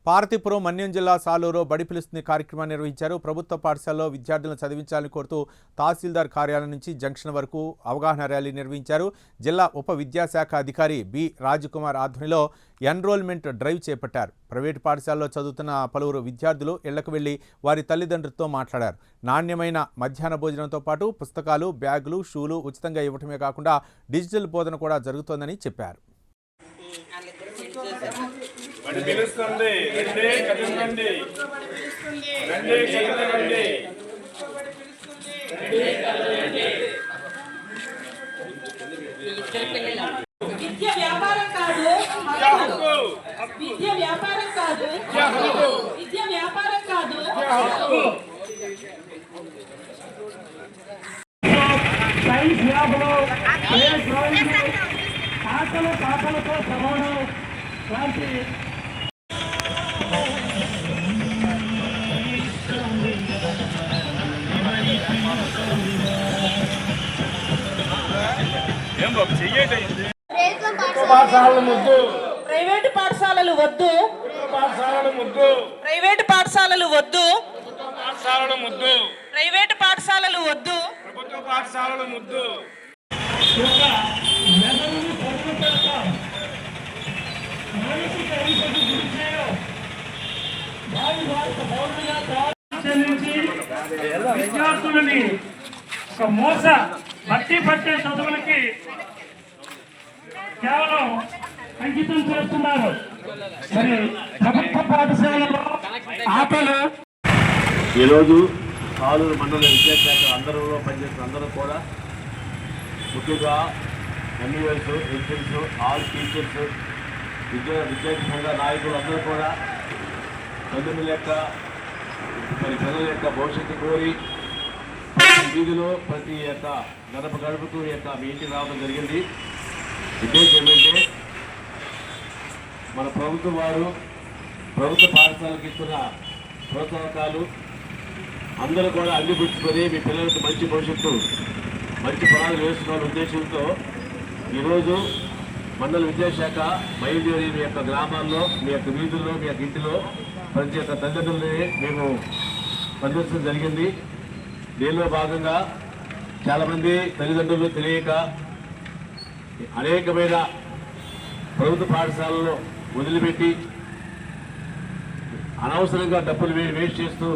పార్వతీపురం మన్యం జిల్లా సాలూరులో బడి పిలుస్తుంది కార్యక్రమాన్ని నిర్వహించారు. ప్రభుత్వ పాఠశాలలో విద్యార్థులను చదివించాలని కోరుతూ తహసీల్దార్ కార్యాలయం నుంచి జంక్షన్ వరకు అవగాహన ర్యాలీ నిర్వహించారు. జిల్లా ఉప విద్యాశాఖ అధికారి బి రాజకుమార్ ఆధ్వర్యంలో ఎన్రోల్మెంట్ డ్రైవ్ చేపట్టారు. ప్రైవేటు పాఠశాలలో చదువుతున్న పలువురు విద్యార్థులు ఇళ్లకు వెళ్లి వారి తల్లిదండ్రులతో మాట్లాడారు. నాణ్యమైన మధ్యాహ్న భోజనంతో పాటు పుస్తకాలు, బ్యాగులు, షూలు ఉచితంగా ఇవ్వటమే కాకుండా డిజిటల్ బోధన కూడా జరుగుతోందని చెప్పారు. విద్య వ్యాపారం కాదు, విద్య వ్యాపారం కాదు, విద్య వ్యాపారం కాదు. సైన్స్ ల్యాబ్లో ఆటలు పాటలతో సమానం లాంటి ప్రైవేటు పాఠశాలలు వద్దు, ప్రైవేటు పాఠశాలలు వద్దు, ప్రైవేటు పాఠశాలలు వద్దు, ప్రభుత్వ పాఠశాలలు ముద్దు. విద్యార్థులని ఒక మోస బట్టి పట్టే చదువులకి కేవలం అంకితం చేస్తున్నారు. మరి ప్రభుత్వ పాఠశాలలో ఆటలు ఈరోజు సాలూరు మండల విద్యాశాఖ అందరిలో పనిచేస్తున్న అందరూ కూడా ముఖ్యంగా ఎంఈఓస్, ఎన్సిఎల్స్, ఆల్ టీచర్స్, విద్యార్థి సంఘ నాయకులు అందరూ కూడా తల్లిదండ్రుల యొక్క పిల్లల యొక్క భవిష్యత్తు కోరి ప్రతి వీధిలో ప్రతి యొక్క గడప గడపకు మీ ఇంటికి రావడం జరిగింది. ఉద్దేశం ఏంటంటే మన ప్రభుత్వం వారు ప్రభుత్వ పాఠశాలకు ఇస్తున్న ప్రోత్సాహకాలు అందరూ కూడా అందిపుచ్చుకొని మీ పిల్లలకు మంచి భవిష్యత్తు, మంచి పునాదులు వేసుకోవాలనే ఉద్దేశంతో ఈరోజు మండల విద్యాశాఖ బయలుదేరి మీ యొక్క గ్రామాల్లో, మీ యొక్క వీధుల్లో, మీ యొక్క ఇంటిలో ప్రతి ఒక్క తల్లిదండ్రులని మేము సందర్శించడం జరిగింది. దీనిలో భాగంగా చాలామంది తల్లిదండ్రులు తెలియక అనేకమైన ప్రభుత్వ పాఠశాలలో వదిలిపెట్టి అనవసరంగా డబ్బులు వేస్ట్ చేస్తూ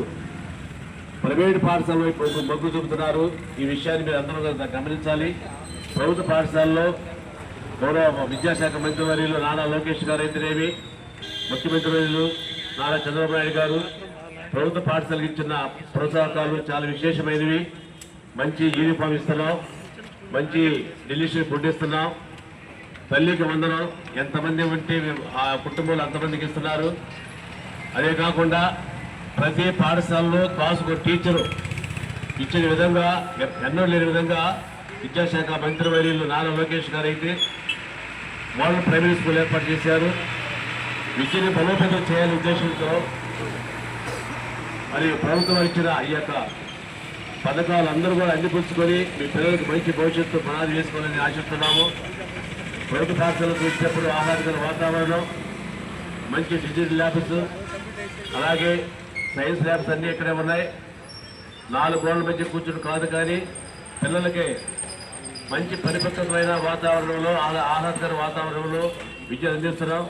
ప్రైవేటు పాఠశాలలో వైపు మొగ్గు చూపుతున్నారు. ఈ విషయాన్ని మీరు అందరూ గమనించాలి. ప్రభుత్వ పాఠశాలలో గౌరవ విద్యాశాఖ మంత్రివర్యులు నారా లోకేష్ గారు అయితేనేమి, ముఖ్యమంత్రివర్యులు నారా చంద్రబాబు నాయుడు గారు ప్రభుత్వ పాఠశాలకు ఇచ్చిన ప్రోత్సాహకాలు చాలా విశేషమైనవి. మంచి యూనిఫామ్ ఇస్తున్నాం, మంచి డెలిషియస్ ఫుడ్ ఇస్తున్నాం, తల్లికి వందనం ఎంతమంది ఉంటే ఆ కుటుంబంలో అంతమందికి ఇస్తున్నారు. అదే కాకుండా ప్రతి పాఠశాలలో క్లాసుకు టీచరు ఇచ్చిన విధంగా ఎన్నో లేని విధంగా విద్యాశాఖ మంత్రివర్యులు నారా లోకేష్ గారు అయితే మోడల్ ప్రైమరీ స్కూల్ ఏర్పాటు చేశారు. విద్యను బలోపేతం చేయాలనే ఉద్దేశంతో మరి ప్రభుత్వం ఇచ్చిన ఈ యొక్క పథకాలు అందరూ కూడా అందిపుచ్చుకొని మీ పిల్లలకు మంచి భవిష్యత్తు పునాది వేసుకోవాలని ఆశిస్తున్నాము. ప్రభుత్వ పాఠశాలకు వచ్చినప్పుడు ఆహ్లాదకర వాతావరణం, మంచి డిజిటల్ ల్యాబ్స్, అలాగే సైన్స్ ల్యాబ్స్ అన్నీ ఇక్కడే ఉన్నాయి. 4 గోడల మధ్య కూర్చుని కాదు, కానీ పిల్లలకి మంచి పరిపక్వమైన వాతావరణంలో, ఆహ్లాదకర వాతావరణంలో విద్య అందిస్తున్నాం.